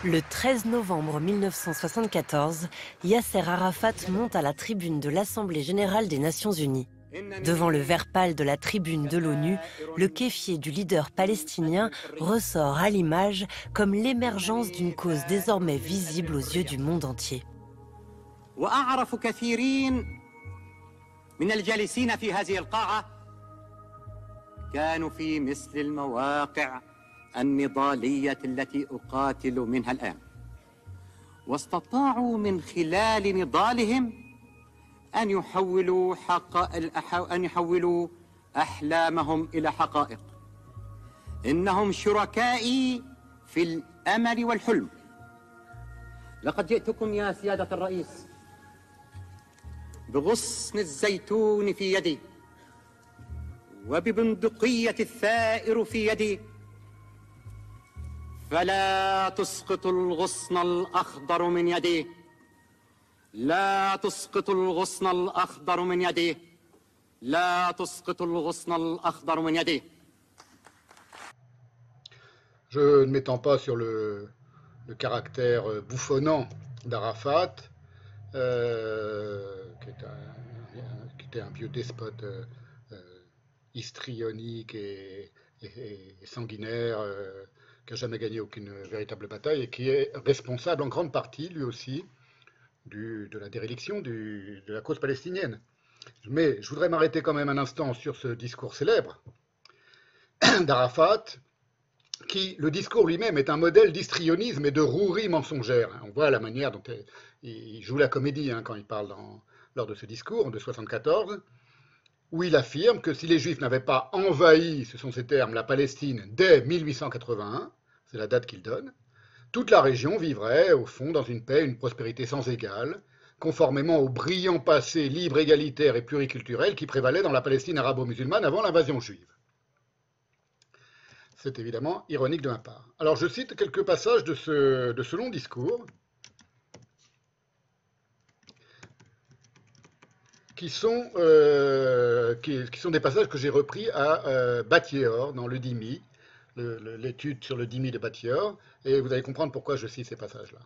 Le 13 novembre 1974, Yasser Arafat monte à la tribune de l'Assemblée générale des Nations unies. Devant le vert pâle de la tribune de l'ONU, le kéfier du leader palestinien ressort à l'image comme l'émergence d'une cause désormais visible aux yeux du monde entier. وأعرف كثيرين من الجالسين في هذه القاعة كانوا في مثل المواقع النضالية التي أقاتل منها الآن واستطاعوا من خلال نضالهم أن يحولوا أحلامهم إلى حقائق إنهم شركائي في الأمل والحلم لقد جئتكم يا سيادة الرئيس بغصن الزيتون في يدي وببندقية الثائر في يدي فلا تسقط الغصن الأخضر من يدي لا تسقط الغصن الأخضر من يدي لا تسقط الغصن الأخضر من يدي. Je ne m'étends pas sur le caractère bouffonnant d'Arafat, qui était un vieux despote histrionique et sanguinaire, qui n'a jamais gagné aucune véritable bataille et qui est responsable en grande partie, lui aussi, de la déréliction de la cause palestinienne. Mais je voudrais m'arrêter quand même un instant sur ce discours célèbre d'Arafat, qui, le discours lui-même, est un modèle d'histrionisme et de rouerie mensongère. On voit la manière dont il joue la comédie quand il parle lors de ce discours de 1974, où il affirme que si les Juifs n'avaient pas envahi, ce sont ces termes, la Palestine dès 1881, c'est la date qu'il donne, toute la région vivrait, au fond, dans une paix, une prospérité sans égale, conformément au brillant passé libre, égalitaire et pluriculturel qui prévalait dans la Palestine arabo-musulmane avant l'invasion juive. C'est évidemment ironique de ma part. Alors je cite quelques passages de ce long discours qui sont des passages que j'ai repris à Bat-Yeor, dans le Dhimmi, l'étude sur le Dhimmi de Bat-Yeor, et vous allez comprendre pourquoi je cite ces passages-là.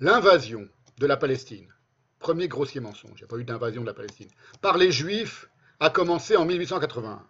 L'invasion de la Palestine, premier grossier mensonge, il n'y a pas eu d'invasion de la Palestine, par les Juifs a commencé en 1881.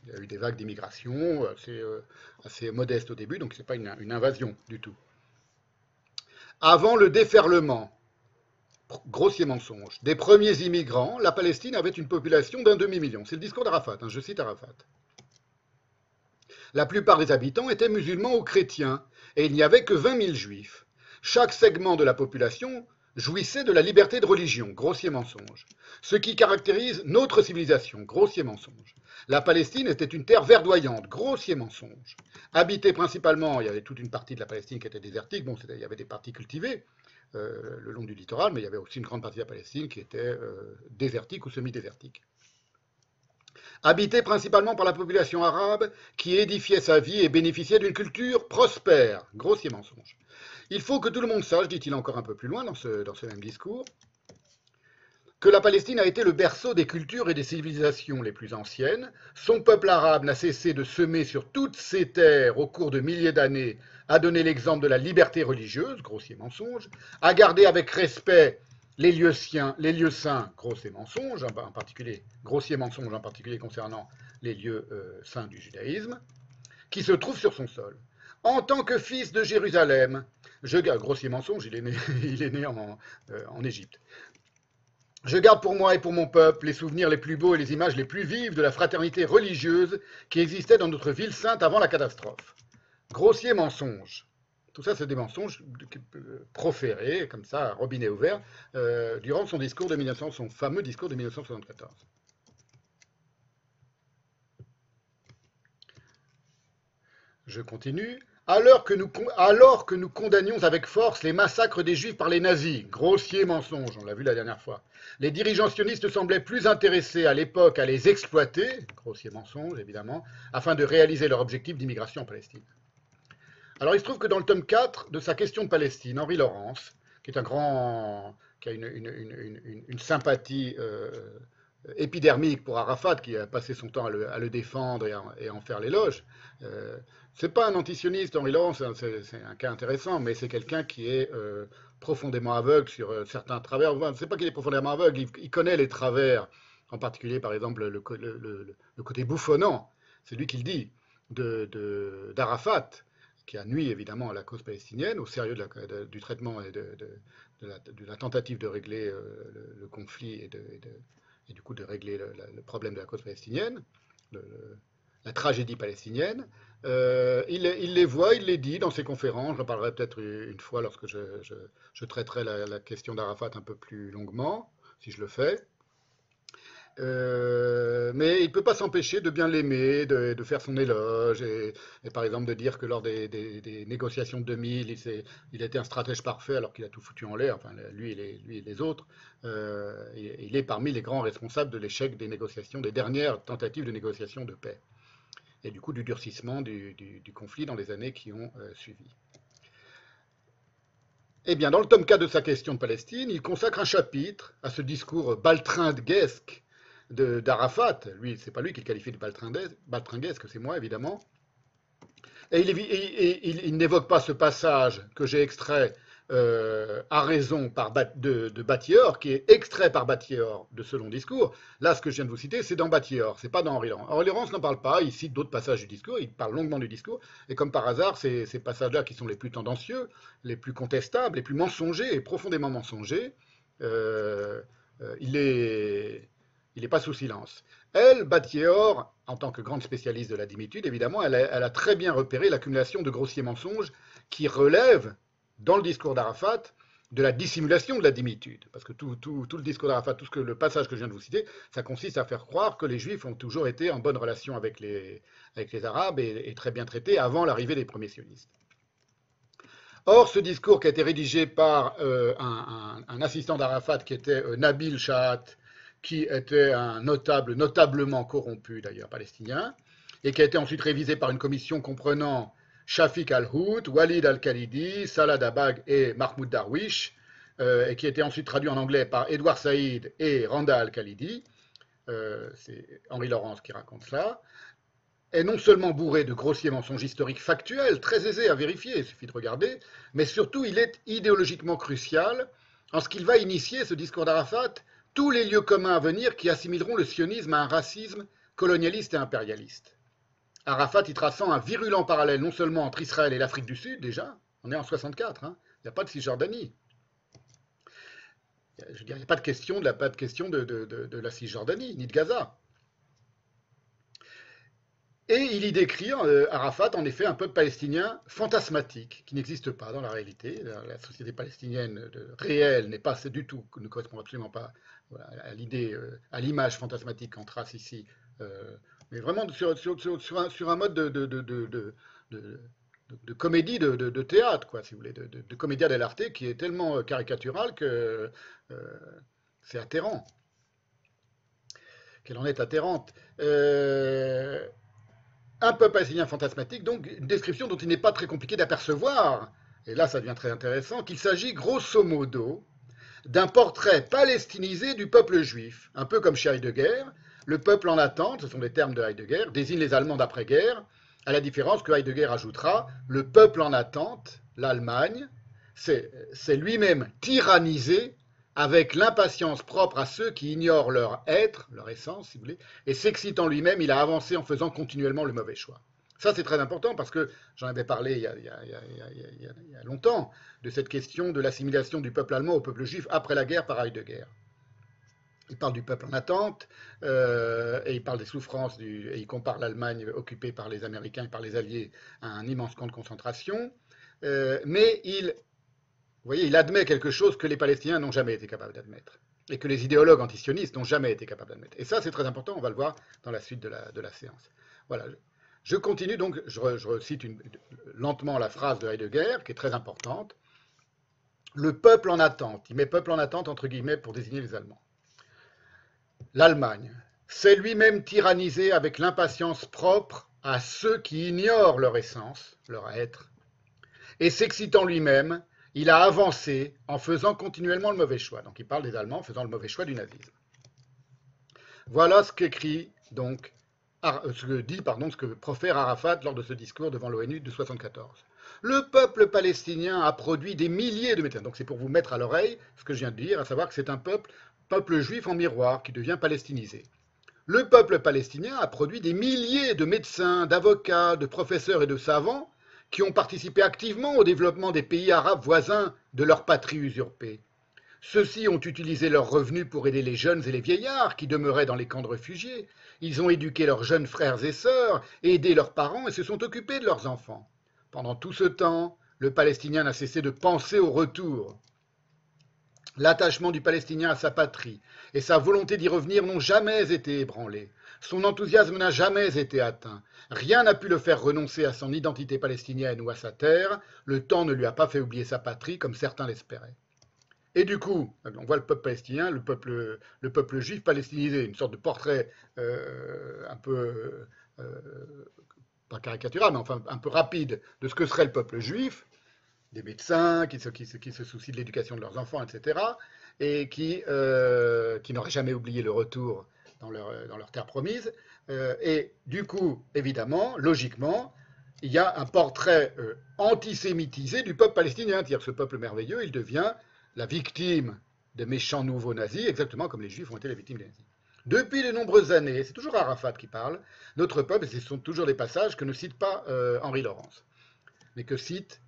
Il y a eu des vagues d'immigration assez modestes au début, donc ce n'est pas une invasion du tout. Avant le déferlement, grossier mensonge, des premiers immigrants, la Palestine avait une population d'1 demi-million. C'est le discours d'Arafat, je cite Arafat. La plupart des habitants étaient musulmans ou chrétiens, et il n'y avait que 20 000 juifs. Chaque segment de la population jouissait de la liberté de religion, grossier mensonge. Ce qui caractérise notre civilisation, grossier mensonge. La Palestine était une terre verdoyante, grossier mensonge. Habitée principalement, il y avait toute une partie de la Palestine qui était désertique, bon, il y avait des parties cultivées le long du littoral, mais il y avait aussi une grande partie de la Palestine qui était désertique ou semi-désertique. Habité principalement par la population arabe qui édifiait sa vie et bénéficiait d'une culture prospère. Grossier mensonge. Il faut que tout le monde sache, dit-il encore un peu plus loin dans ce même discours, que la Palestine a été le berceau des cultures et des civilisations les plus anciennes. Son peuple arabe n'a cessé de semer sur toutes ses terres au cours de milliers d'années, a donné l'exemple de la liberté religieuse, grossier mensonge, a gardé avec respect les lieux saints, grossier mensonge, en particulier, grossier mensonge en particulier concernant les lieux saints du judaïsme, qui se trouvent sur son sol. En tant que fils de Jérusalem, grossier mensonge, il est né en Égypte. Je garde pour moi et pour mon peuple les souvenirs les plus beaux et les images les plus vives de la fraternité religieuse qui existait dans notre ville sainte avant la catastrophe. Grossier mensonge. Tout ça, c'est des mensonges proférés, comme ça, à robinet ouvert, durant son fameux discours de 1974. Je continue. Alors que nous condamnions avec force les massacres des Juifs par les nazis, grossier mensonge, on l'a vu la dernière fois, les dirigeants sionistes semblaient plus intéressés à l'époque à les exploiter, grossier mensonge évidemment, afin de réaliser leur objectif d'immigration en Palestine. Alors il se trouve que dans le tome 4 de sa question de Palestine, Henri Laurence, qui est un grand, qui a une sympathie épidermique pour Arafat, qui a passé son temps à le défendre et à en faire l'éloge. C'est pas un antisioniste, Henri Laurent, c'est un cas intéressant, mais c'est quelqu'un qui est profondément aveugle sur certains travers. Enfin, c'est pas qu'il est profondément aveugle, il connaît les travers, en particulier, par exemple, le côté bouffonnant, c'est lui qui le dit, d'Arafat, qui a nui évidemment à la cause palestinienne, au sérieux du traitement et de la tentative de régler le conflit et du coup de régler le problème de la cause palestinienne, la tragédie palestinienne. Il les voit, il les dit dans ses conférences. J'en parlerai peut-être une fois lorsque je traiterai la question d'Arafat un peu plus longuement, si je le fais. Mais il ne peut pas s'empêcher de bien l'aimer, de faire son éloge, et par exemple de dire que lors des négociations de 2000, il était un stratège parfait alors qu'il a tout foutu en l'air, enfin lui et les autres. Il est parmi les grands responsables de l'échec des négociations, des dernières tentatives de négociation de paix, et du coup du durcissement du conflit dans les années qui ont suivi. Eh bien, dans le tome 4 de sa question de Palestine, il consacre un chapitre à ce discours baltringuesque d'Arafat. Lui, c'est pas lui qui le qualifie de baltringuesque, c'est moi évidemment. Et il n'évoque pas ce passage que j'ai extrait à raison de Battior, qui est extrait par Battior de ce long discours. Là, ce que je viens de vous citer, c'est dans Battior, c'est pas dans Henri Laurent. Henri Laurent n'en parle pas, il cite d'autres passages du discours, il parle longuement du discours, et comme par hasard, ces passages-là qui sont les plus tendancieux, les plus contestables, les plus mensongers et profondément mensongers, il n'est pas sous silence. Elle, Battior, en tant que grande spécialiste de la dimitude, évidemment, elle a très bien repéré l'accumulation de grossiers mensonges qui relèvent, dans le discours d'Arafat, de la dissimulation de la dimitude. Parce que tout le discours d'Arafat, le passage que je viens de vous citer, ça consiste à faire croire que les Juifs ont toujours été en bonne relation avec les Arabes et très bien traités avant l'arrivée des premiers sionistes. Or, ce discours qui a été rédigé par un assistant d'Arafat qui était Nabil Shahat, qui était un notablement corrompu d'ailleurs palestinien, et qui a été ensuite révisé par une commission comprenant Shafiq al-Hout, Walid al-Khalidi, Salah Dabag et Mahmoud Darwish, et qui a été ensuite traduit en anglais par Edouard Saïd et Randa al-Khalidi. C'est Henri Laurent qui raconte cela. Est non seulement bourré de grossiers mensonges historiques factuels, très aisés à vérifier, il suffit de regarder, mais surtout il est idéologiquement crucial en ce qu'il va initier, ce discours d'Arafat, tous les lieux communs à venir qui assimileront le sionisme à un racisme colonialiste et impérialiste. Arafat y traçant un virulent parallèle non seulement entre Israël et l'Afrique du Sud, déjà, on est en 64, il n'y a pas de Cisjordanie. Je veux dire, il n'y a pas de question de la Cisjordanie, ni de Gaza. Et il y décrit, Arafat, en effet, un peuple palestinien fantasmatique, qui n'existe pas dans la réalité. La société palestinienne réelle n'est pas du tout, ne correspond absolument pas à l'idée, à l'image fantasmatique qu'on trace ici, mais vraiment sur un mode de comédie de théâtre, quoi, si vous voulez, de commedia dell'arte qui est tellement caricatural que c'est atterrant, qu'elle en est atterrante. Un peuple palestinien fantasmatique, donc une description dont il n'est pas très compliqué d'apercevoir, et là ça devient très intéressant, qu'il s'agit grosso modo d'un portrait palestinisé du peuple juif, un peu comme chez Heidegger. Le peuple en attente, ce sont les termes de Heidegger, désigne les Allemands d'après-guerre, à la différence que Heidegger ajoutera, le peuple en attente, l'Allemagne, c'est lui-même tyrannisé avec l'impatience propre à ceux qui ignorent leur être, leur essence, si vous voulez, et s'excitant lui-même, il a avancé en faisant continuellement le mauvais choix. Ça, c'est très important parce que j'en avais parlé il y a longtemps de cette question de l'assimilation du peuple allemand au peuple juif après la guerre par Heidegger. Il parle du peuple en attente, et il parle des souffrances, et il compare l'Allemagne occupée par les Américains et par les Alliés à un immense camp de concentration, mais vous voyez, il admet quelque chose que les Palestiniens n'ont jamais été capables d'admettre, et que les idéologues antisionistes n'ont jamais été capables d'admettre. Et ça, c'est très important, on va le voir dans la suite de la séance. Voilà. Je continue donc, je recite lentement la phrase de Heidegger, qui est très importante. Le peuple en attente, il met peuple en attente entre guillemets pour désigner les Allemands. L'Allemagne s'est lui-même tyrannisée avec l'impatience propre à ceux qui ignorent leur essence, leur être, et s'excitant lui-même, il a avancé en faisant continuellement le mauvais choix. Donc il parle des Allemands faisant le mauvais choix du nazisme. Voilà ce qu'écrit donc, ce que profère Arafat lors de ce discours devant l'ONU de 1974. Le peuple palestinien a produit des milliers de médecins. Donc c'est pour vous mettre à l'oreille ce que je viens de dire, à savoir que c'est un peuple juif en miroir qui devient palestinisé. Le peuple palestinien a produit des milliers de médecins, d'avocats, de professeurs et de savants qui ont participé activement au développement des pays arabes voisins de leur patrie usurpée. Ceux-ci ont utilisé leurs revenus pour aider les jeunes et les vieillards qui demeuraient dans les camps de réfugiés. Ils ont éduqué leurs jeunes frères et sœurs, aidé leurs parents et se sont occupés de leurs enfants. Pendant tout ce temps, le Palestinien n'a cessé de penser au retour. L'attachement du Palestinien à sa patrie et sa volonté d'y revenir n'ont jamais été ébranlés. Son enthousiasme n'a jamais été atteint. Rien n'a pu le faire renoncer à son identité palestinienne ou à sa terre. Le temps ne lui a pas fait oublier sa patrie comme certains l'espéraient. Et du coup, on voit le peuple palestinien, le peuple juif palestinisé, une sorte de portrait un peu, pas caricatural, mais enfin un peu rapide de ce que serait le peuple juif, des médecins qui se soucient de l'éducation de leurs enfants, etc., et qui n'auraient jamais oublié le retour dans leur terre promise. Et du coup, évidemment, logiquement, il y a un portrait antisémitisé du peuple palestinien, c'est-à-dire ce peuple merveilleux, il devient la victime des méchants nouveaux nazis, exactement comme les juifs ont été les victimes des nazis. Depuis de nombreuses années, c'est toujours Arafat qui parle, notre peuple, et ce sont toujours des passages que ne cite pas Henri Laurence, mais que cite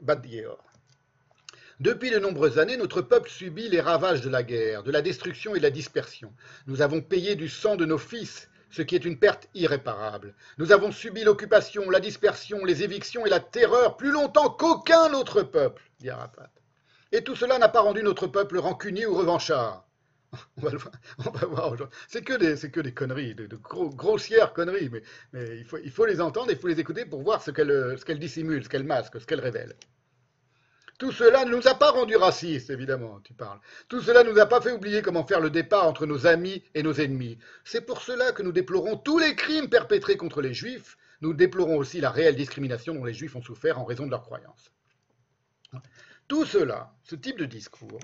Bad-Yeor. Depuis de nombreuses années, notre peuple subit les ravages de la guerre, de la destruction et de la dispersion. Nous avons payé du sang de nos fils, ce qui est une perte irréparable. Nous avons subi l'occupation, la dispersion, les évictions et la terreur plus longtemps qu'aucun autre peuple, dit Arafat. Et tout cela n'a pas rendu notre peuple rancunier ou revanchard. On va voir aujourd'hui. C'est que des conneries, de grossières conneries, mais il faut les entendre, il faut les écouter pour voir ce qu'elles dissimulent, ce qu'elles masquent, ce qu'elles révèlent. Tout cela ne nous a pas rendus racistes, évidemment, tu parles. Tout cela ne nous a pas fait oublier comment faire le départ entre nos amis et nos ennemis. C'est pour cela que nous déplorons tous les crimes perpétrés contre les Juifs. Nous déplorons aussi la réelle discrimination dont les Juifs ont souffert en raison de leurs croyances. Tout cela, ce type de discours,